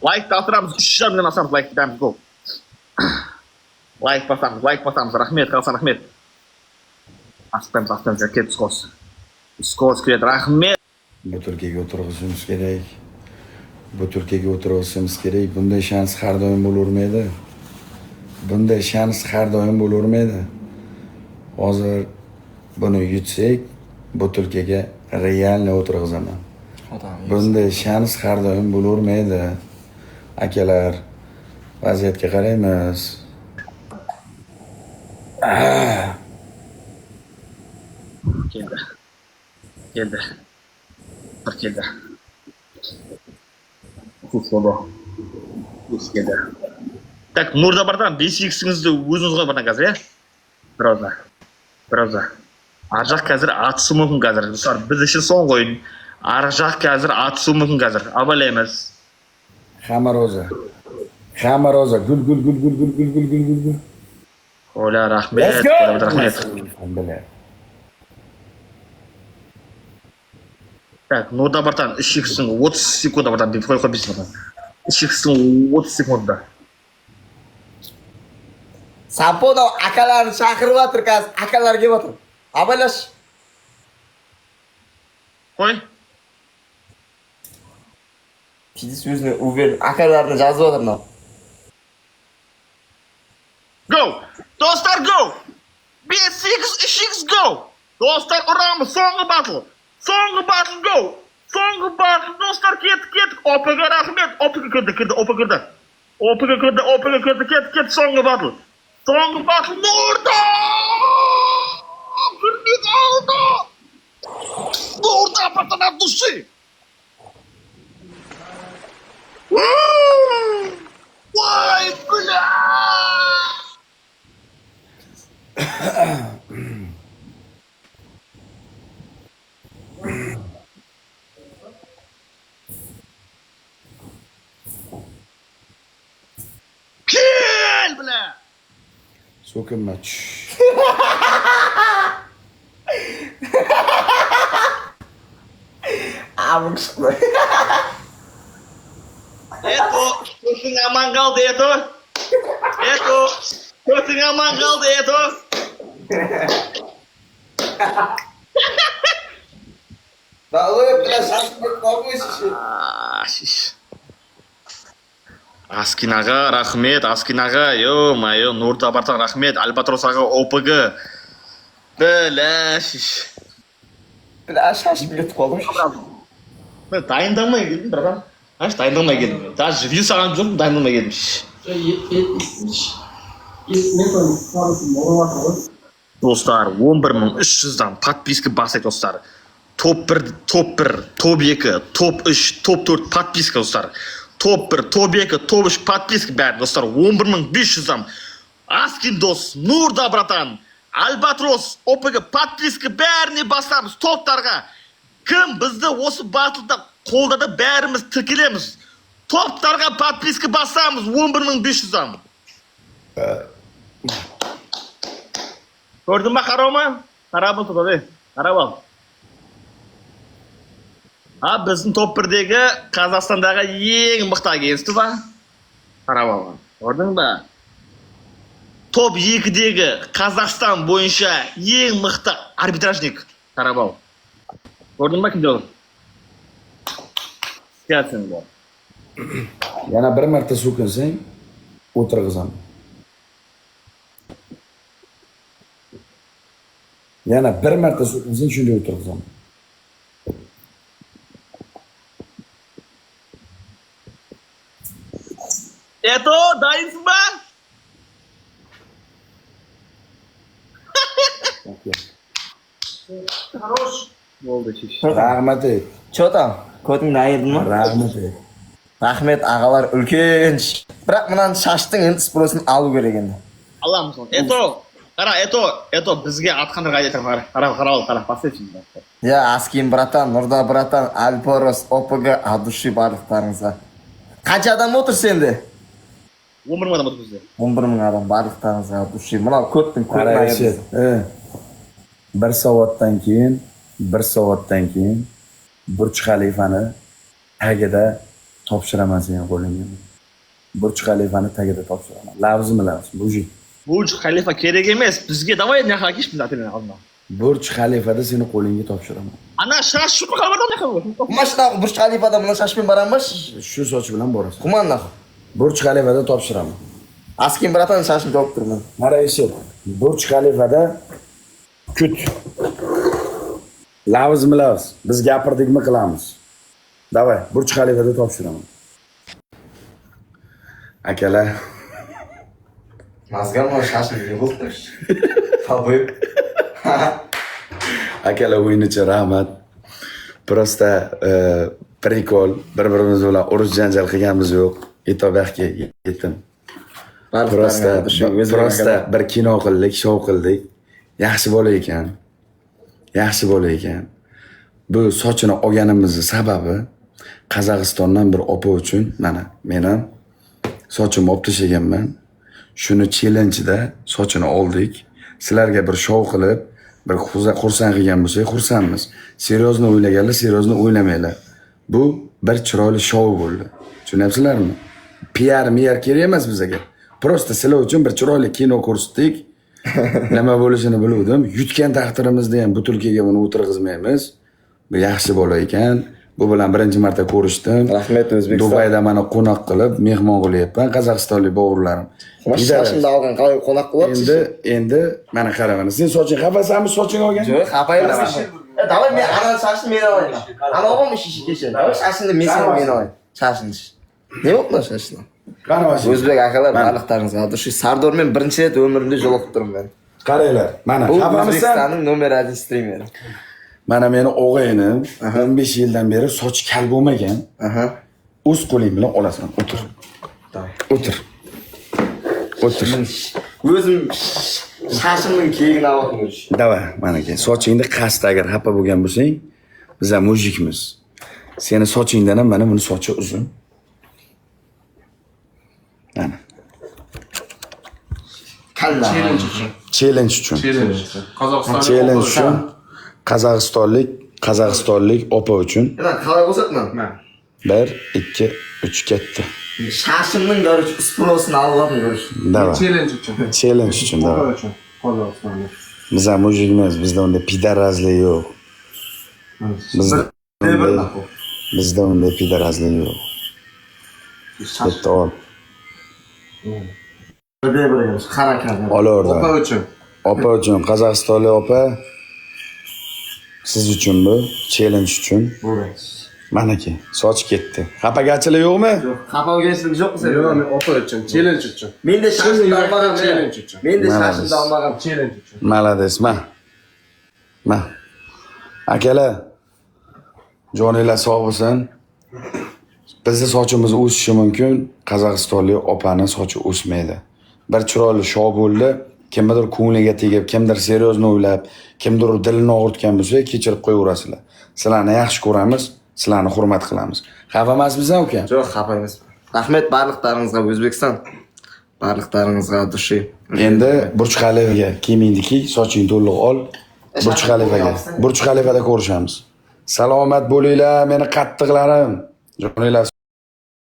Like toptiramiz, 3 million asamiz like bitamiz, go. Like basamiz, rahmet, Qalsan rahmet. Astamiz, ket skos. Skos ket, rahmet. Bu Turkiyaga o'tirishimiz kerak. Bunday shans har doim bo'lavermaydi. Hozir buni yutsak, bu Turkiyaga realni o'tirg'izaman. Bunday shans har doim bo'lavermaydi. Akalar, vaziyatga qaraymiz. Keldi. Так, Nurda bardan 5x'ingizni o'zingiz qo'yib hozir, ya. Biroz. Arjaq hozir atsa mumkin hozir. Dostlar, biz uchun so'ng o'yin. Arjaq hozir atsa mumkin hozir. Avalaymiz. Hamma roza. Gul. Ola, rahmet. Так, Nurda bardan 3x'ini 30 sekunda bardan deb qo'yib qo'yibsiz. 3x'ini 30 sekunda. Sapoda akalarni chaqiryaptir, akalar kelyapti. Abalash. Qo'y. Siz o'zini uver akalarni yozyaptir. Go! Do'stlar, go! 5x, 3x, go! Do'stlar, uramiz, so'nggi battle, go! So'nggi battle, do'stlar, ket. Opaga rahmet, opaga kirdi, ket, so'nggi battle. Nurda! Kirdik oldi! Nurda patana dushi! Voy, bula! Kel bula! So'kinma. Abuk chiqdi. Ko'zing aman qoldi, ko'zing aman qoldi, Ba'o'y bilan shashib qolmaysiz. Askinaga rahmet, yo, Nurda bardan rahmet, Albatros aga OPG. Bilashish. Bilan shashib ketib qoldim. Ben dayandamay geldim, biradan. Haş dayandamay geldim. Daha review sağlam yok, dayandamay geldim. Dostlar, 11.300'dan подписка basayt dostlar. Top 1, top 2, top 3, top 4 подписка dostlar. Top 1, top 2, top 3 подписка bari dostlar. 11.500'dan. Askin dost, Nurda bratan, Albatros, OPG подписка bärini basamiz toplarga. Kim bizde o'sib battle'da qo'lda bärimiz tikilamiz. Toplarga подписка basamiz 11.500'dan. Gördünmü qarama? Qarab o'tirdi. Qarab ol. Ha, bizning top 1dagi Qozog'istondagi eng mixta agentство. Qarab ol. Gördingmi? Top 2dagi Qozog'iston bo'yicha eng mixta arbitrajnik. Qarab ol. Gördünmü kim diyor? Gelsin bu. Yana bir marta so'kinsang, o'tirg'izaman. Yana bir marta so'kinsang, shunday o'tirg'izaman. Eto, dayısınmı? Хорош. Oldu çiş. Rahmat ey. Чё там? Ko'tingni ayırdingmi? Rahmat ey. Rahmet ağalar ulkan. Biroq mendan shashning endi sprosin olib kerak endi. Allah'ım son. Eto bizga atqanlar aytib qara, pasay şimdi. Ya Askin bratan, Nurda bratan, Alporos, OPG, adushi barliqlaringizga. Qancha odam o'tirsa endi? 11 ming odam o'tiribdi. 11 ming odam barliqlaringizga adushi. Mana ko'tdim ko'rmayapsiz. Bir soatdan keyin Burj Xalifani tagida topshiraman seni qo'lingga. Burj Xalifani tagida topshiraman. Lavzmi lavz, buji. Burj Xalifa kerak emas. Bizga давай нахак ish bilan olma. Burj Xalifada seni qo'lingga topshiraman. Ana shash shu xabarda nahaq. Mashina Burj Xalifada bilan shashmin boramiz. Shu soch bilan borasan. Kumanna. Burj Xalifada topshiraman. Askin bratan shashmin topib turman. Mara eshit. Burj Xalifada kut. Lavzmi lavz. Biz gapirdikmi qilamiz. Davay, Burj Xalifada topshiraman. Akalar, Mazgam mı şaşırdı ne bulmuş? Tabii. akalar o'yin uchun rahmat. Просто prikol, bir-birimiz bilan urush janjal qilganimiz yo'q. Yetobakka yetdim. Просто bir kino qildik, shou qildik. Yaxshi bola ekan. Yaxshi bola ekan. Bu sochini olganimizning sababi Qozog'istondan bir opa uchun mana men ham sochimni olib tashlaganman. Shuni challenge'da sochini oldik. Sizlarga bir shou qilib, bir xursand qilgan bo'lsak, xursandmiz. Seryozni o'ylaganlar, seryozni o'ylamanglar. Bu bir chiroyli shou bo'ldi. Tushunyapsizlarmi? PR kerak emas bizga. Просто sizlar uchun bir chiroyli kino ko'rsatdik. Nima bo'lishini biluvdim. Yutgan taqdirimizda ham butilkaga buni o'tirg'izmaymiz. Bu yaxshi bola ekan. Bu bilan birinchi marta ko'rishdim. Rahmat O'zbekiston. Dubayda meni qo'noq qilib, mehmon qilyapman qozog'istonlik bovurlarim. Shashimda olgan qo'noq qilyapsiz. Endi mana qara mana. Sen soching xafasanmi soching olgan? Yo'q, xafa emas. Davay men ana shashni men olaman. Ana o'g'lim ishi kecha. Shashni men olaman. Shashni. Ne bo'ldi shashni? Qani vashi. O'zbek akalar baliqlaringizga shu Sardormen birinchi rет umrimda yo'liqib turibman. Qaranglar. Mana Bu xafamisan? O'zbekistonning nomer 1 streameri. Mana meni o'g'aynim 15 yildan beri soch kal bo'lmagan. O'z qo'ling bilan olasan. O'tir. O'tir. O'tir. O'zim shashimning keyigini olmoqchiman. Davay, mana ke. Sochingni qasd agar xafa bo'lgan bo'lsang, biz ham mujikmiz. Seni sochingdan ham mana buni sochi uzun. Mana. Challenge uchun. Challenge uchun. Qozog'istonlik opa uchun. Qalay ko'rsatman? 1 2 3 ketdi. Shashimning görüş usprosini Allohning görüş. Davay. Challenge uchun davay. Biz ham mujikmiz, bizda unda pidarazlik yo'q. Bizda unda pidarazlik yo'q. Bitta ol. Olaverdi. Opa uchun, Qozog'istonlik opa. Siz uchun bu challenge uchun. Manaki, soch ketdi. Xapagachilik yo'qmi? Yo'q, xafa bo'lgansizlik yo'q sen. Yo'q, men opa uchun, challenge uchun. Menda shashimda olmagan challenge uchun. Menda shashimda olmagan Challenge uchun. Malades, ma. Akalar, joninglar sog' bo'lsin. Bizning sochimiz o'sishi mumkin, Qozog'istonlik opani sochi o'smaydi. Bir chiroyli shou bo'ldi. Kimdir ko'ngliga tegib, kimdir seryozni o'ylab, kimdir dilini og'ritgan bo'lsa, kechirib qo'yaverasizlar. Sizlarni yaxshi ko'ramiz, sizlarni hurmat qilamiz. Xafa emasmizmi uka? Yo'q, xafa emasman. Rahmat barliqlaringizga O'zbekiston. Barliqlaringizga dushi. Endi Burj Xalifaga kiyimingni sochingni to'liq ol. Burj Xalifada ko'rishamiz. Salomat bo'linglar, meni qattiqlarim. Joninglar